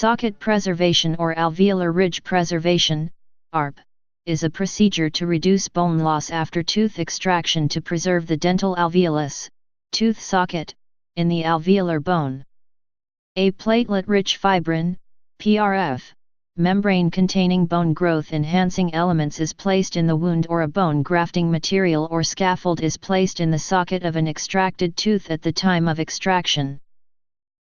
Socket preservation or alveolar ridge preservation, ARP, is a procedure to reduce bone loss after tooth extraction to preserve the dental alveolus, tooth socket, in the alveolar bone. A platelet-rich fibrin, PRF, membrane containing bone growth-enhancing elements is placed in the wound, or a bone grafting material or scaffold is placed in the socket of an extracted tooth at the time of extraction.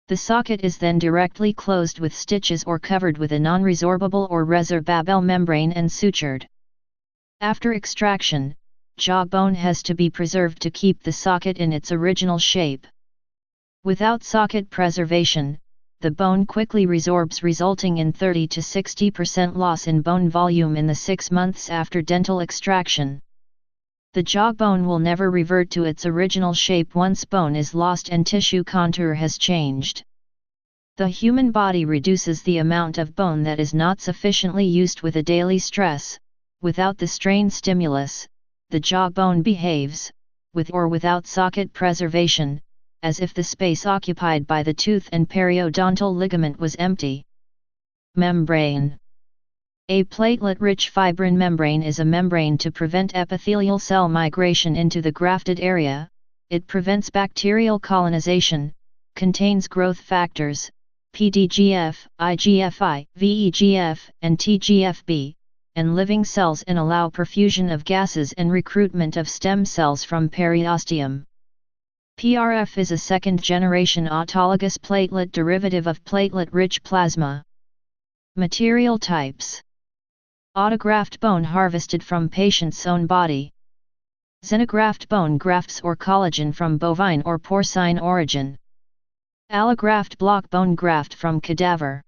The socket is then directly closed with stitches or covered with a non-resorbable or resorbable membrane and sutured. After extraction, jawbone has to be preserved to keep the socket in its original shape. Without socket preservation, the bone quickly resorbs, resulting in 30 to 60% loss in bone volume in the 6 months after dental extraction. The jawbone will never revert to its original shape once bone is lost and tissue contour has changed. The human body reduces the amount of bone that is not sufficiently used with a daily stress. Without the strain stimulus, the jawbone behaves, with or without socket preservation, as if the space occupied by the tooth and periodontal ligament was empty. Membrane. A platelet-rich fibrin membrane is a membrane to prevent epithelial cell migration into the grafted area. It prevents bacterial colonization, contains growth factors, PDGF, IGFI, VEGF, and TGFB, and living cells, and allow perfusion of gases and recruitment of stem cells from periosteum. PRF is a second-generation autologous platelet derivative of platelet-rich plasma. Material types: autograft bone harvested from patient's own body. Xenograft bone grafts or collagen from bovine or porcine origin. Allograft block bone graft from cadaver.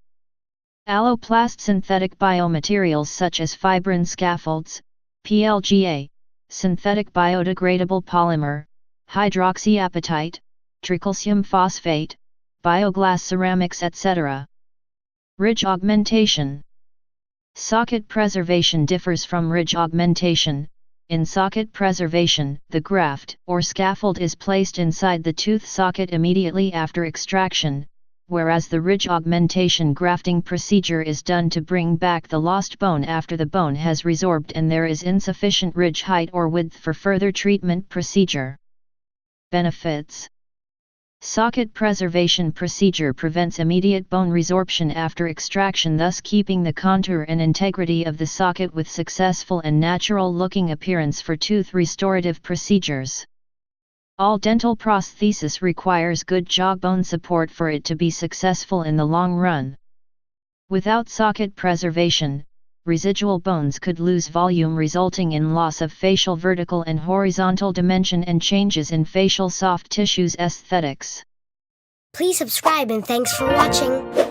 Alloplast synthetic biomaterials such as fibrin scaffolds, PLGA, synthetic biodegradable polymer, hydroxyapatite, tricalcium phosphate, bioglass ceramics, etc. Ridge augmentation. Socket preservation differs from ridge augmentation. In socket preservation, the graft or scaffold is placed inside the tooth socket immediately after extraction, whereas the ridge augmentation grafting procedure is done to bring back the lost bone after the bone has resorbed and there is insufficient ridge height or width for further treatment procedure. Benefits: socket preservation procedure prevents immediate bone resorption after extraction, thus keeping the contour and integrity of the socket with successful and natural-looking appearance for tooth restorative procedures. All dental prosthesis requires good jawbone support for it to be successful in the long run. Without socket preservation, residual bones could lose volume, resulting in loss of facial vertical and horizontal dimension and changes in facial soft tissues aesthetics. Please subscribe and thanks for watching.